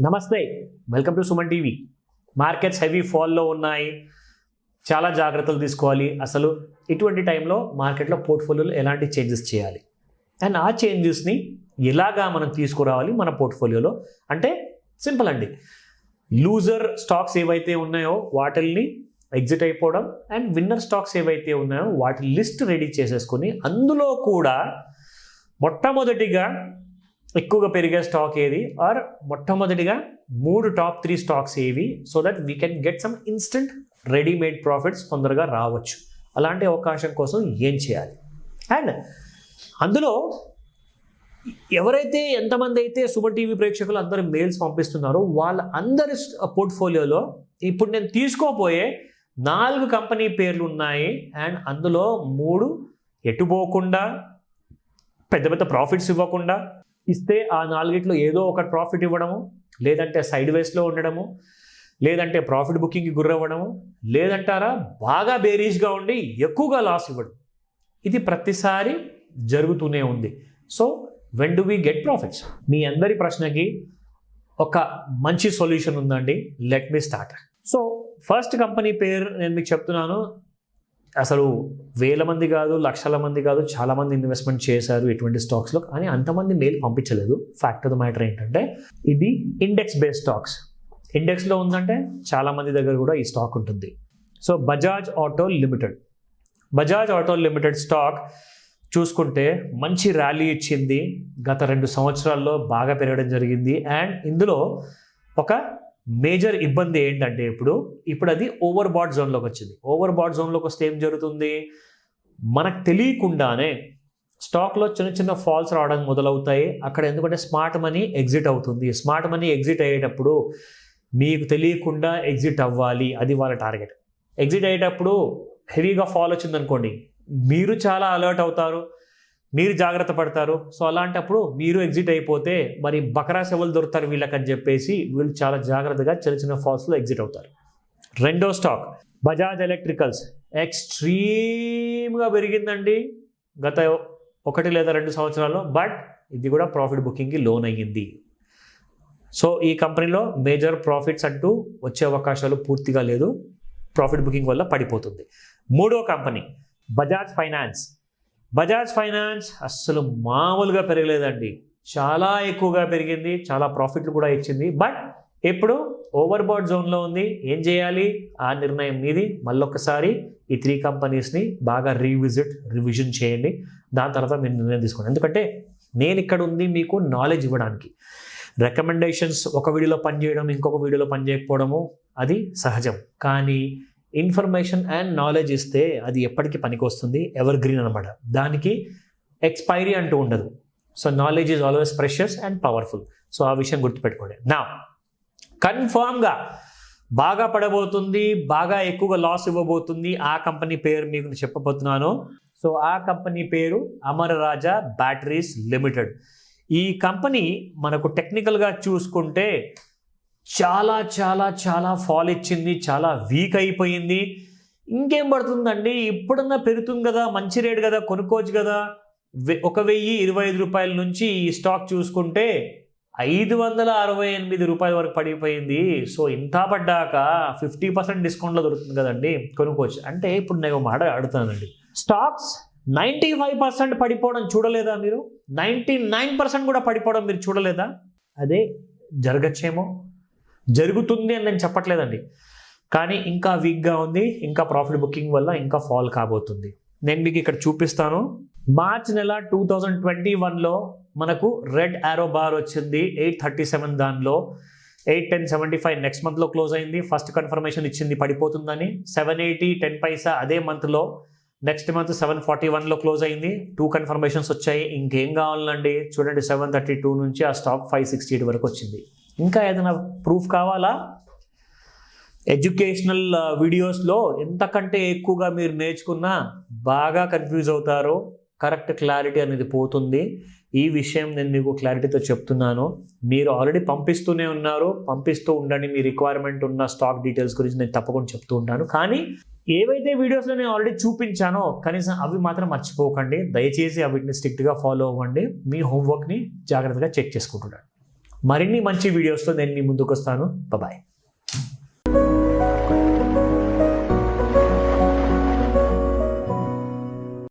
నమస్తే, welcome to Suman TV. Markets heavy ఫాల్లో ఉన్నాయి. చాలా జాగ్రత్తలు తీసుకోవాలి. అసలు ఇటువంటి టైంలో మార్కెట్లో పోర్ట్ఫోలియోలో ఎలాంటి చేంజెస్ చేయాలి అండ్ ఆ చేంజెస్ని ఎలాగా మనం తీసుకురావాలి మన పోర్ట్ఫోలియోలో అంటే సింపుల్ అండి. లూజర్ స్టాక్స్ ఏవైతే ఉన్నాయో వాటిల్ని ఎగ్జిట్ అయిపోవడం అండ్ విన్నర్ స్టాక్స్ ఏవైతే ఉన్నాయో వాటి లిస్ట్ రెడీ చేసేసుకొని అందులో కూడా మొట్టమొదటిగా ఎక్కువగా పెరిగే స్టాక్ ఏది ఆర్ మొట్టమొదటిగా 3 టాప్ 3 స్టాక్స్ ఏవి so that we can get some instant readymade profits తొందరగా రావచ్చు. అలాంటి అవకాశం కోసం ఏం చేయాలి అండ్ అందులో ఎవరైతే ఎంతమంది అయితే సుమన్ టీవీ ప్రేక్షకులు అందరూ మెయిల్స్ పంపిస్తున్నారో వాళ్ళ అందరి పోర్ట్ఫోలియోలో ఇప్పుడు నేను తీసుకోపోయే 4 కంపెనీ పేర్లు ఉన్నాయి అండ్ అందులో 3 ఎటుపోకుండా పెద్ద పెద్ద ప్రాఫిట్స్ ఇవ్వకుండా ఇస్తే ఆ 4గిట్లో ఏదో ఒక ప్రాఫిట్ ఇవ్వడము, లేదంటే సైడ్ వేస్లో ఉండడము, లేదంటే ప్రాఫిట్ బుకింగ్కి గురవ్వడము, లేదంటారా బాగా బేరీజ్గా ఉండి ఎక్కువగా లాస్ ఇవ్వడం. ఇది ప్రతిసారి జరుగుతూనే ఉంది. So when do we get profits? మీ అందరి ప్రశ్నకి ఒక మంచి సొల్యూషన్ ఉందండి. Let me start. So first company పేరు నేను మీకు చెప్తున్నాను. అసలు వేల మంది కాదు, లక్షల మంది కాదు, చాలామంది ఇన్వెస్ట్మెంట్ చేశారు ఎటువంటి స్టాక్స్లో, కానీ అంతమంది మెయిల్ పంపించలేదు. ఫ్యాక్ట్ ఆఫ్ ద మ్యాటర్ ఏంటంటే ఇది ఇండెక్స్ బేస్డ్ స్టాక్స్. ఇండెక్స్లో ఉందంటే చాలామంది దగ్గర కూడా ఈ స్టాక్ ఉంటుంది. So Bajaj auto limited stock చూసుకుంటే మంచి ర్యాలీ ఇచ్చింది. గత 2 సంవత్సరాల్లో బాగా పెరగడం జరిగింది. అండ్ ఇందులో ఒక మేజర్ ఇబ్బంది ఏంటంటే ఇప్పుడు అది ఓవర్ బాట్ జోన్లోకి వచ్చింది. ఓవర్ బాట్ జోన్లోకి వస్తే ఏం జరుగుతుంది? మనకు తెలియకుండానే స్టాక్లో చిన్న చిన్న ఫాల్స్ రావడం మొదలవుతాయి. అక్కడ ఎందుకంటే స్మార్ట్ మనీ ఎగ్జిట్ అవుతుంది. స్మార్ట్ మనీ ఎగ్జిట్ అయ్యేటప్పుడు మీకు తెలియకుండా ఎగ్జిట్ అవ్వాలి, అది వాళ్ళ టార్గెట్. ఎగ్జిట్ అయ్యేటప్పుడు హెవీగా ఫాల్ వచ్చిందనుకోండి, మీరు చాలా అలర్ట్ అవుతారు, మీరు జాగ్రత్త పడతారు. సో అలాంటప్పుడు మీరు ఎగ్జిట్ అయిపోతే మరి బకరా సెవెల్ దొరుకుతారు వీళ్ళకని చెప్పేసి వీళ్ళు చాలా జాగ్రత్తగా చిన్న చిన్న ఫాల్స్లో ఎగ్జిట్ అవుతారు. రెండో స్టాక్ బజాజ్ ఎలక్ట్రికల్స్ ఎక్స్ట్రీమ్గా పెరిగిందండి గత 1 లేదా 2 సంవత్సరాల్లో. బట్ ఇది కూడా ప్రాఫిట్ బుకింగ్కి లోన్ అయ్యింది. సో ఈ కంపెనీలో మేజర్ ప్రాఫిట్స్ అంటూ వచ్చే అవకాశాలు పూర్తిగా లేదు. ప్రాఫిట్ బుకింగ్ వల్ల పడిపోతుంది. మూడో కంపెనీ బజాజ్ ఫైనాన్స్ అస్సలు మామూలుగా పెరగలేదండి. చాలా ఎక్కువగా పెరిగింది, చాలా ప్రాఫిట్లు కూడా ఇచ్చింది. బట్ ఎప్పుడు ఓవర్ బాట్ జోన్లో ఉంది. ఏం చేయాలి? ఆ నిర్ణయం మీది. మళ్ళొక్కసారి ఈ 3 కంపెనీస్ని బాగా రివిజన్ చేయండి. దాని తర్వాత మీరు నిర్ణయం తీసుకోండి. ఎందుకంటే నేను ఇక్కడ ఉంది మీకు నాలెడ్జ్ ఇవ్వడానికి. రికమెండేషన్స్ ఒక వీడియోలో పనిచేయడం, ఇంకొక వీడియోలో పనిచేయకపోవడము అది సహజం. కానీ ఇన్ఫర్మేషన్ అండ్ నాలెడ్జ్ ఇస్తే అది ఎప్పటికీ పనికి వస్తుంది. ఎవర్ గ్రీన్ అనమాట. దానికి ఎక్స్పైరీ అంటూ ఉండదు. So knowledge is always precious and powerful. So ఆ విషయం గుర్తుపెట్టుకోండి. నా కన్ఫామ్గా బాగా పడబోతుంది, బాగా ఎక్కువగా లాస్ ఇవ్వబోతుంది. ఆ కంపెనీ పేరు మీకు చెప్పబోతున్నాను. సో ఆ కంపెనీ పేరు అమర్ రాజా బ్యాటరీస్ లిమిటెడ్. ఈ కంపెనీ మనకు టెక్నికల్గా చూసుకుంటే చాలా చాలా చాలా ఫాల్ ఇచ్చింది, చాలా వీక్ అయిపోయింది. ఇంకేం పడుతుందండి? ఇప్పుడన్నా పెరుగుతుంది కదా, మంచి రేట్ కదా, కొనుక్కోవచ్చు కదా. 1,025 రూపాయల నుంచి ఈ స్టాక్ చూసుకుంటే 568 రూపాయల వరకు పడిపోయింది. సో ఇంత పడ్డాక 50% డిస్కౌంట్లో దొరుకుతుంది కదండి, కొనుక్కోవచ్చు. అంటే ఇప్పుడు నేను మాట అడుగుతానండి, స్టాక్స్ 95% పడిపోవడం చూడలేదా మీరు? 99% కూడా పడిపోవడం మీరు చూడలేదా? అదే జరగచ్చేమో, జరుగుతుంది అని నేను చెప్పట్లేదండి. కానీ ఇంకా వీక్గా ఉంది. ఇంకా ప్రాఫిట్ బుకింగ్ వల్ల ఇంకా ఫాల్ కాబోతుంది. నేను మీకు ఇక్కడ చూపిస్తాను. మార్చ్ నెల 2021లో మనకు రెడ్ యారో బార్ వచ్చింది 837. దానిలో 810.75 నెక్స్ట్ మంత్లో క్లోజ్ అయింది. ఫస్ట్ కన్ఫర్మేషన్ ఇచ్చింది పడిపోతుందని. 780.10 పైసా అదే మంత్లో. నెక్స్ట్ మంత్ 741లో క్లోజ్ అయింది. 2 కన్ఫర్మేషన్స్ వచ్చాయి. ఇంకేం కావాలండి? చూడండి, 732 నుంచి ఆ స్టాక్ 568 వరకు వచ్చింది. ఇంకా ఏదైనా ప్రూఫ్ కావాలా? ఎడ్యుకేషనల్ వీడియోస్లో ఎంతకంటే ఎక్కువగా మీరు నేర్చుకున్నా బాగా కన్ఫ్యూజ్ అవుతారు. కరెక్ట్ క్లారిటీ అనేది పోతుంది. ఈ విషయం నేను మీకు క్లారిటీతో చెప్తున్నాను. మీరు ఆల్రెడీ పంపిస్తూనే ఉన్నారు, పంపిస్తూ ఉండండి. మీ రిక్వైర్మెంట్ ఉన్న స్టాక్ డీటెయిల్స్ గురించి నేను తప్పకుండా చెప్తూ ఉంటాను. కానీ ఏవైతే వీడియోస్లో నేను ఆల్రెడీ చూపించానో కనీసం అవి మాత్రం మర్చిపోకండి. దయచేసి వీటిని స్ట్రిక్ట్గా ఫాలో అవ్వండి. మీ హోంవర్క్ని జాగ్రత్తగా చెక్ చేసుకుంటున్నాను. మరిన్ని మంచి వీడియోస్తో నేను మీ ముందుకు వస్తాను. బాయ్.